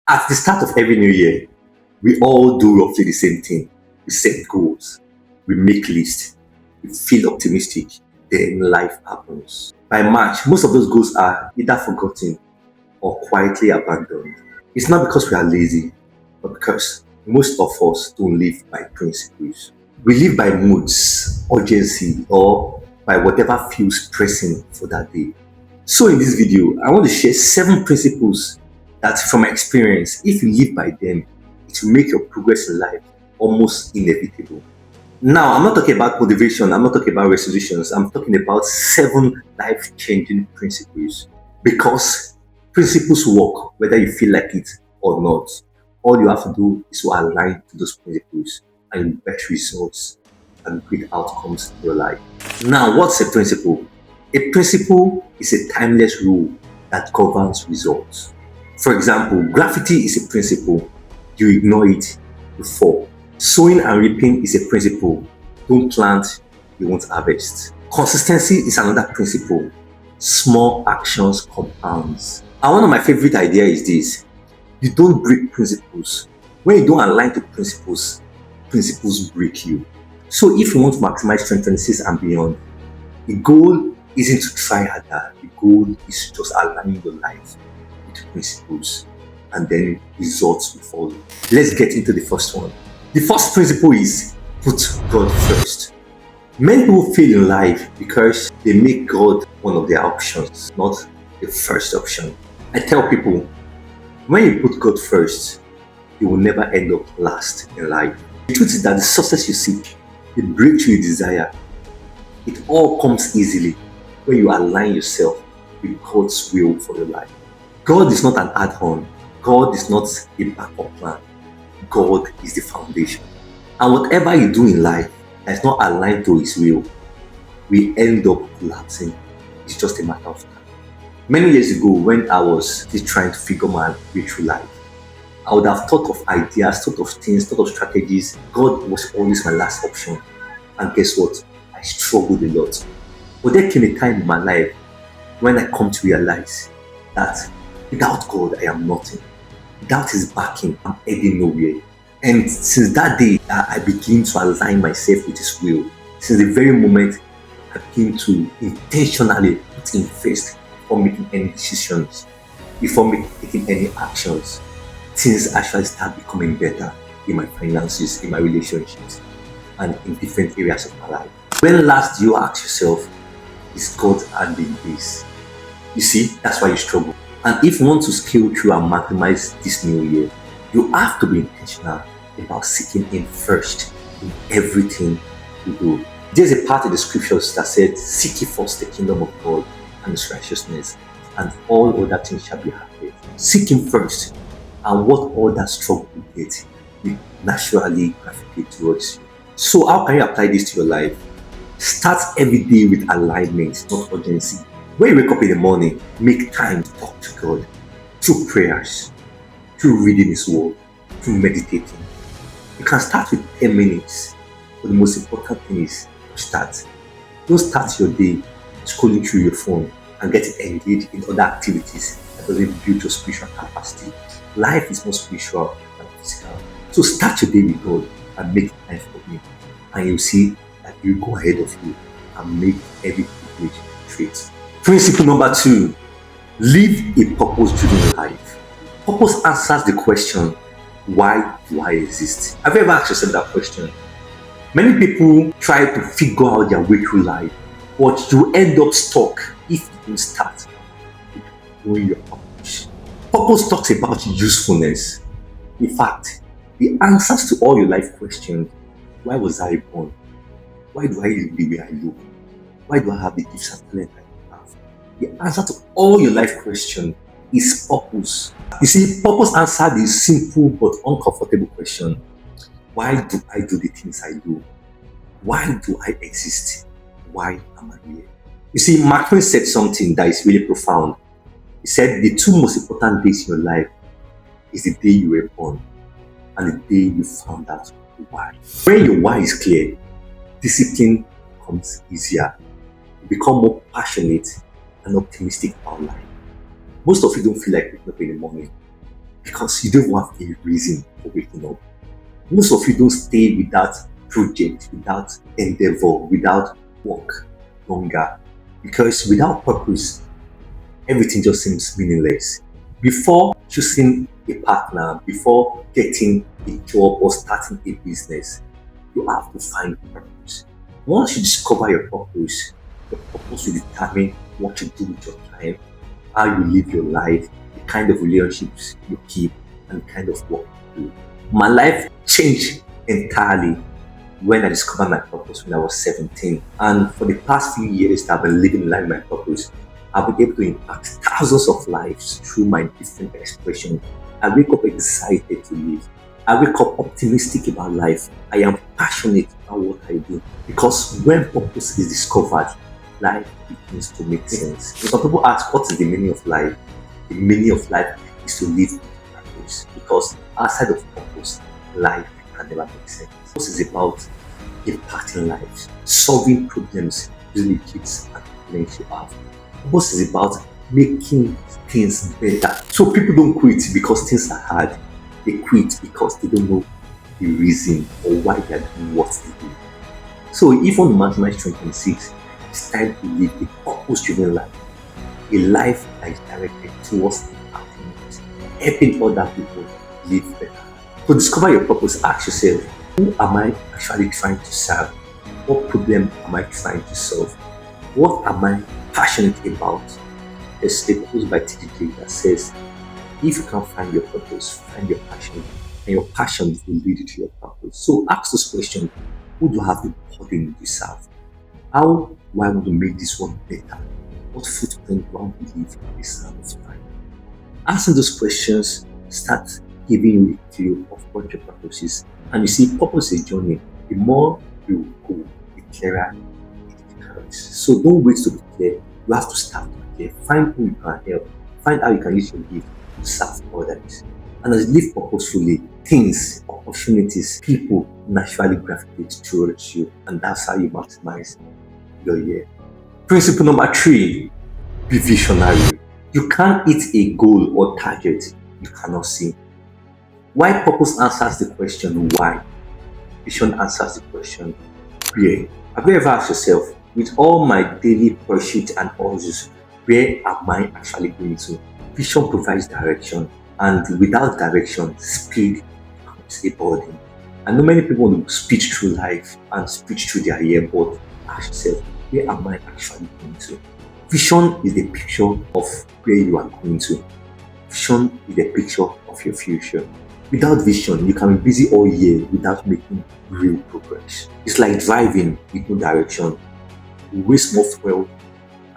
At the start of every new year, we all do roughly the same thing. We set goals, we make lists, we feel optimistic, then life happens. By March, most of those goals are either forgotten or quietly abandoned. It's not because we are lazy, but because most of us don't live by principles. We live by moods, urgency, or by whatever feels pressing for that day. So in this video, I want to share 7 principles that from my experience, if you live by them, it will make your progress in life almost inevitable. Now, I'm not talking about motivation, I'm not talking about resolutions, I'm talking about 7 life-changing principles. Because principles work whether you feel like it or not. All you have to do is to align to those principles and you get results and great outcomes in your life. Now, what's a principle? A principle is a timeless rule that governs results. For example, gravity is a principle. You ignore it, you fall. Sowing and reaping is a principle. Don't plant, you won't harvest. Consistency is another principle. Small actions compounds. And one of my favorite ideas is this. You don't break principles. When you don't align to principles, principles break you. So if you want to maximize strength 26 and beyond, the goal isn't to try harder. The goal is just aligning your life with principles and then results will follow. Let's get into the first one. The first principle is put God first. Many people fail in life because they make God one of their options, not the first option. I tell people, when you put God first, you will never end up last in life. The truth is that the success you seek, the breakthrough you desire, it all comes easily when you align yourself with God's will for your life. God is not an add-on. God is not a backup plan. God is the foundation. And whatever you do in life that is not aligned to His will, we end up collapsing. It's just a matter of time. Many years ago, when I was still trying to figure my way through life, I would have thought of ideas, thought of things, thought of strategies. God was always my last option. And guess what? I struggled a lot. But there came a time in my life when I come to realize that without God, I am nothing. Without His backing, I'm heading nowhere. And since that day, I begin to align myself with His will. Since the very moment I begin to intentionally put Him first before making any decisions, before taking any actions, things actually start becoming better in my finances, in my relationships, and in different areas of my life. When last do you ask yourself, is God handling this? You see, that's why you struggle. And if you want to scale through and maximize this new year, you have to be intentional about seeking Him first in everything you do. There's a part of the scriptures that said, seek ye first the kingdom of God and His righteousness, and all other things shall be added. Seek Him first, and what all that struggle you get will naturally gravitate towards you. So how can you apply this to your life? Start every day with alignment, not urgency. When you wake up in the morning, make time to talk to God through prayers, through reading His word, through meditating. You can start with 10 minutes, but the most important thing is to start. Don't start your day scrolling through your phone and get engaged in other activities that doesn't build your spiritual capacity. Life is more spiritual than physical. So start your day with God and make time for Him. And you'll see that He'll go ahead of you and make every privilege straight. Principle number 2, live a purpose-driven life. Purpose answers the question, why do I exist? Have you ever asked yourself that question? Many people try to figure out their way through life, but you end up stuck if you don't start with knowing your purpose. Purpose talks about usefulness. In fact, the answers to all your life questions, why was I born? Why do I live the way I live? Why do I have the gifts and talent I have? The answer to all your life questions is purpose. You see, purpose answers the simple but uncomfortable question. Why do I do the things I do? Why do I exist? Why am I here? You see, Mark Twain said something that is really profound. He said the 2 most important days in your life is the day you were born and the day you found out why. When your why is clear, discipline becomes easier. You become more passionate and optimistic about life. Most of you don't feel like waking up in the morning. because you don't have a reason for waking up. Most of you don't stay without project, without endeavor, without work longer, because without purpose, everything just seems meaningless. Before choosing a partner, before getting a job or starting a business, you have to find purpose. Once you discover your purpose will determine what you do with your time, how you live your life, the kind of relationships you keep, and the kind of work you do. My life changed entirely when I discovered my purpose when I was 17. And for the past few years that I've been living in line with my purpose, I've been able to impact thousands of lives through my different expressions. I wake up excited to live. I wake up optimistic about life. I am passionate about what I do. Because when purpose is discovered, life begins to make sense. Some people ask, what is the meaning of life? The meaning of life is to live with purpose. Because outside of purpose, life can never make sense. Purpose is about impacting lives, solving problems using the kids and parents you have. Purpose is about making things better. So people don't quit because things are hard. They quit because they don't know the reason or why they are doing what they do. So even on March 2026, it's time to live a purpose-driven life. A life that is directed towards impacting others, helping other people live better. To discover your purpose, ask yourself, who am I actually trying to serve? What problem am I trying to solve? What am I passionate about? There's a quote by TDJ that says, if you can't find your purpose, find your passion, and your passion will lead you to your purpose. So ask this question, who do I have the burden to serve? How do I want to make this world better? What footprint do I want to leave in this time of time? Asking those questions start giving you a clue of what your purpose is. And you see, purpose is a journey. The more you go, the clearer it becomes. So don't wait to be clear. You have to start to be clear. Find who you can help. Find how you can use your gift to serve others. And as you live purposefully, things, opportunities, people naturally gravitate towards you. And that's how you maximize your year. Principle number 3, be visionary. You can't hit a goal or target you cannot see. Why purpose answers the question why. Vision answers the question where. Have you ever asked yourself, with all my daily pursuits and urges, where am I actually going to? Vision provides direction, and without direction, speed becomes a burden. I know many people want to speed through life and speed through their year, but ask yourself, where am I actually going to? Vision is the picture of where you are going to. Vision is the picture of your future. Without vision, you can be busy all year without making real progress. It's like driving with no direction. You waste more fuel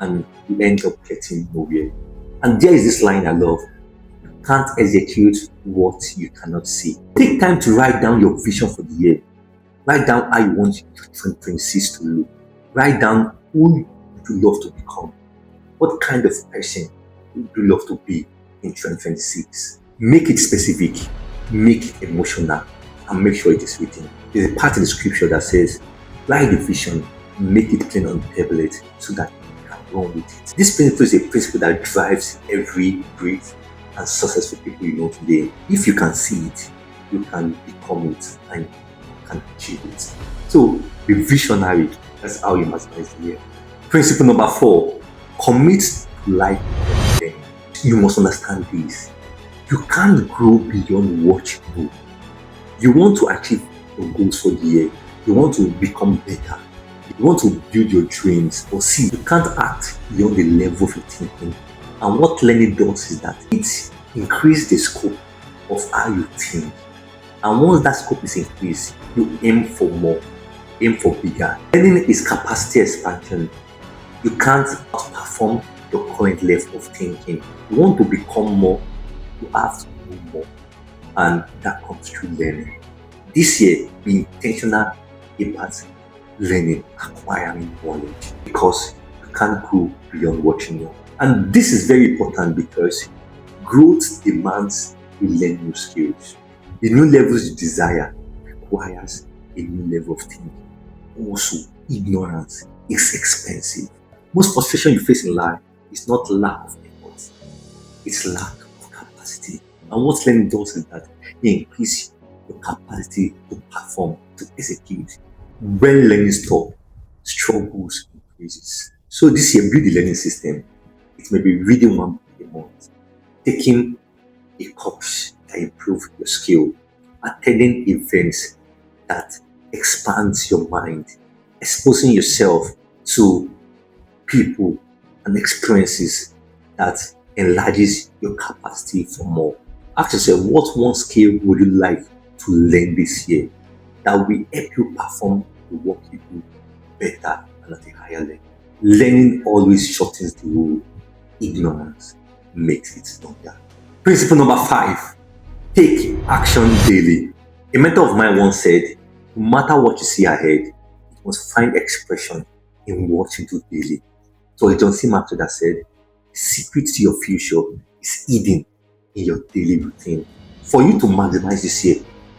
and you end up getting nowhere. And there is this line I love. You can't execute what you cannot see. Take time to write down your vision for the year. Write down how you want your 2026 to look. Write down who you love to become. What kind of person would you love to be in 2026? Make it specific, make it emotional, and make sure it is written. There's a part in the scripture that says, write the vision, make it plain on the tablet so that you can run with it. This principle is a principle that drives every brave and successful people you know today. If you can see it, you can become it and you can achieve it. So be visionary. That's how you maximize the year. Principle number 4, commit to life. You must understand this. You can't grow beyond what you know. You want to achieve your goals for the year. You want to become better. You want to build your dreams. But see, you can't act beyond the level of your thinking. And what learning does is that it increases the scope of how you think. And once that scope is increased, you aim for more, aim for bigger. Learning is capacity expansion. You can't outperform your current level of thinking. You want to become more, you have to know more. And that comes through learning. This year, be intentional about learning, acquiring knowledge, because you can't grow beyond what you know. And this is very important because growth demands you learn new skills. The new levels you desire requires a new level of thinking. Also, ignorance is expensive. Most frustration you face in life is not lack of effort, it's lack of capacity. And what learning does is that it increases your capacity to perform, to execute. When learning stops, struggles increases. So this year, build the learning system. It may be reading one book a month, taking a course that improve your skill, attending events that expands your mind, exposing yourself to people and experiences that enlarges your capacity for more. Ask yourself, what one skill would you like to learn this year that will help you perform the work you do better and at a higher level? Learning always shortens the road. Ignorance makes it longer. Principle number 5, take action daily. A mentor of mine once said, no matter what you see ahead, you must find expression in what you do daily. So John C. Maxwell that said, the secret to your future is hidden in your daily routine. For you to maximize this year,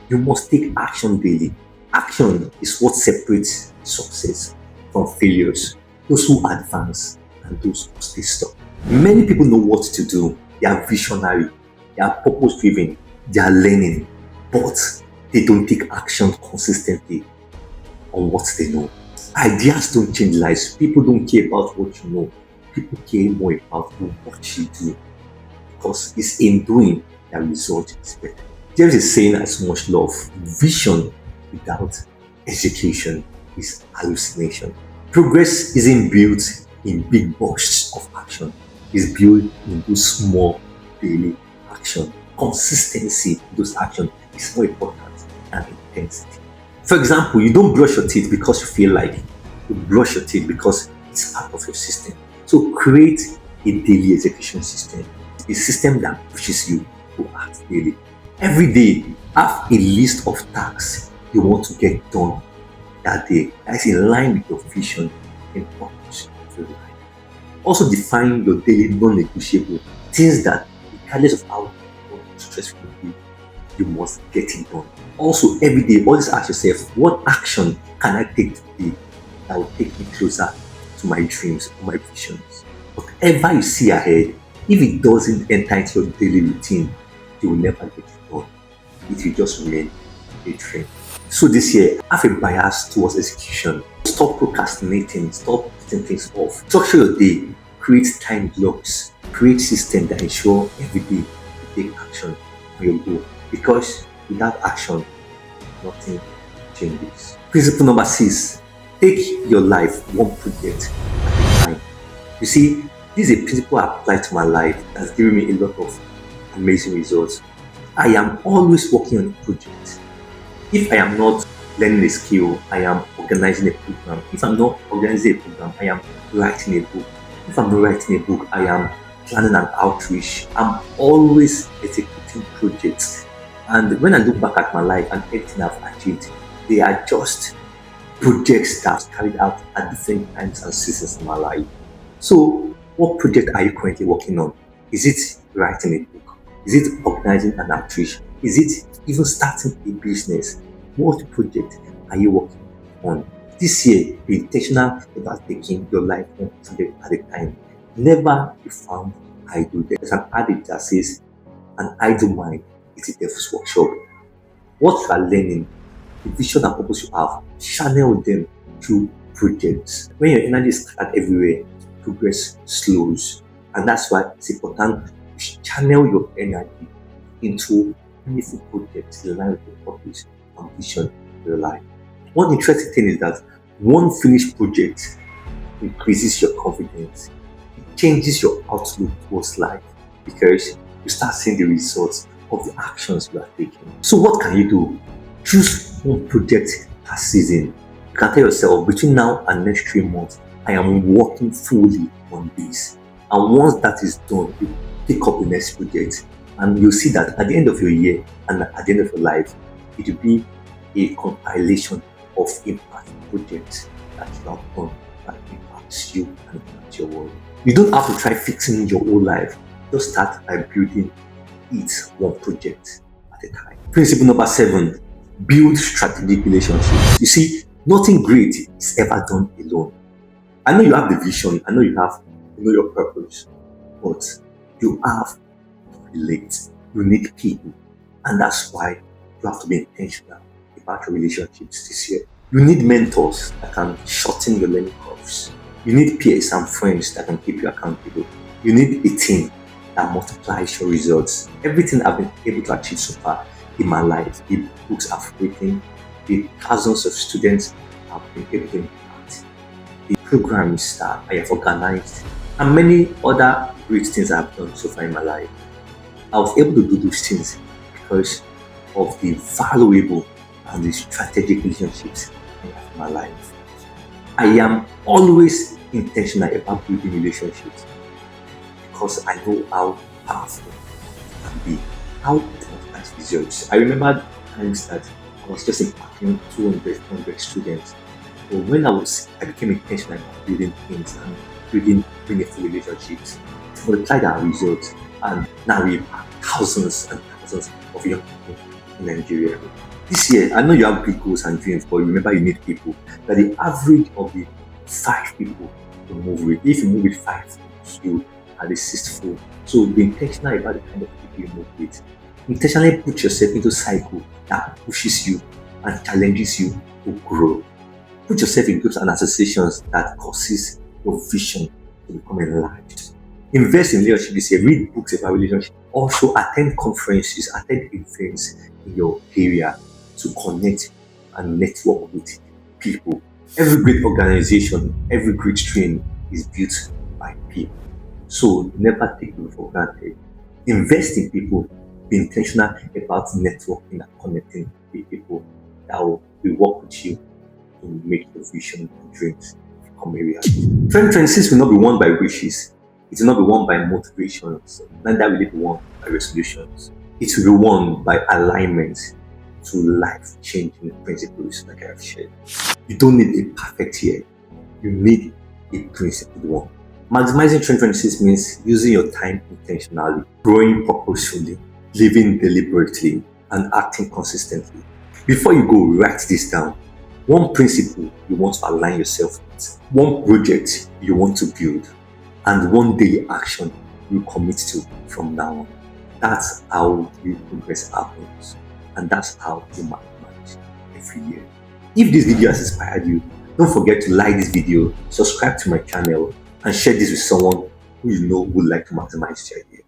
you must take action daily. Action is what separates success from failures, those who advance and those who stay stuck. Many people know what to do. They are visionary, they are purpose driven, they are learning, but they don't take action consistently on what they know. Ideas don't change lives. People don't care about what you know. People care more about what you do, because it's in doing that result is better. There is a saying I so much love: vision without execution is hallucination. Progress isn't built in big bursts of action. It's built in those small daily action. Consistency in those actions is more important than intensity. For example, you don't brush your teeth because you feel like it. You brush your teeth because it's part of your system. So create a daily execution system, a system that pushes you to act daily. Every day, have a list of tasks you want to get done that day that is in line with your vision and purpose of your life. Also define your daily non-negotiable things that, regardless of how stressful it is, you must get it done. Also, every day, always ask yourself, what action can I take today that will take me closer to my dreams or my visions? Whatever you see ahead, if it doesn't enter into your daily routine, you will never get it done. It will just remain a dream. So this year, have a bias towards execution. Stop procrastinating, stop putting things off. Structure your day, create time blocks, create systems that ensure every day you take action on your goal. Because without action, nothing changes. Principle number 6, take your life one project at a time. You see, this is a principle I apply to my life that's given me a lot of amazing results. I am always working on a project. If I am not learning a skill, I am organizing a program. If I'm not organizing a program, I am writing a book. If I'm not writing a book, I am planning an outreach. I'm always executing projects. And when I look back at my life and everything I've achieved, they are just projects that I've carried out at different times and seasons in my life. So, what project are you currently working on? Is it writing a book? Is it organizing an outreach? Is it even starting a business? What project are you working on? This year, be intentional about taking your life one project at a time. Never be found idle. There's an adage that says, an idle mind is a devil's workshop. What you are learning, the vision and purpose you have, channel them through projects. When your energy is scattered everywhere, progress slows. And that's why it's important to channel your energy into meaningful projects in line with your purpose and vision for your life. One interesting thing is that one finished project increases your confidence. It changes your outlook towards life because you start seeing the results of the actions you are taking. So what can you do? Choose one project per season. You can tell yourself, between now and next 3 months, I am working fully on this. And once that is done, you pick up the next project. And you'll see that at the end of your year and at the end of your life, it will be a compilation of impact projects that you have done that impacts you and impacts your world. You don't have to try fixing your whole life. Just start by building it one project at a time. Principle number 7, build strategic relationships. You see, nothing great is ever done alone. I know you have the vision, I know you know your purpose, but you have to relate. You need people. And that's why you have to be intentional about your relationships this year. You need mentors that can shorten your learning curves. You need peers and friends that can keep you accountable. You need a team that multiplies your results. Everything I've been able to achieve so far in my life, the books I've written, the thousands of students I've been able to impact, the programs that I have organized, and many other great things I've done so far in my life. I was able to do those things because of the valuable and the strategic relationships I have in my life. I am always intentional about building relationships because I know how powerful it can be, how it multiplies results. I remember times that I was just impacting 200 students. But when I became intentional about building things and building meaningful relationships, it multiplied our results. And now we impact thousands and thousands of young people in Nigeria. This year, I know you have big goals and dreams, but remember you need people. That the average of the 5 people to move with, if you move with 5, you are the 6th fool. So be intentional about the kind of people you move with. Intentionally put yourself into a cycle that pushes you and challenges you to grow. Put yourself in groups and associations that causes your vision to become enlarged. Invest in leadership this year. Read books about relationship. Also attend conferences, attend events in your area to connect and network with people. Every great organization, every great train is built by people. So never take them for granted. Invest in people. Be intentional about networking and connecting with people that will work with you to make your vision and dreams become a reality. 2026 will not be won by wishes. It will not be won by motivations. Neither will it be won by resolutions. It will be won by alignment to life-changing principles like I have shared. You don't need a perfect year. You need a principled one. Maximizing 2026 means using your time intentionally, growing purposefully, living deliberately, and acting consistently. Before you go, write this down. One principle you want to align yourself with, one project you want to build, and one daily action you commit to from now on. That's how real progress happens, and that's how you manage every year. If this video has inspired you, don't forget to like this video, subscribe to my channel, and share this with someone who you know would like to maximize their year.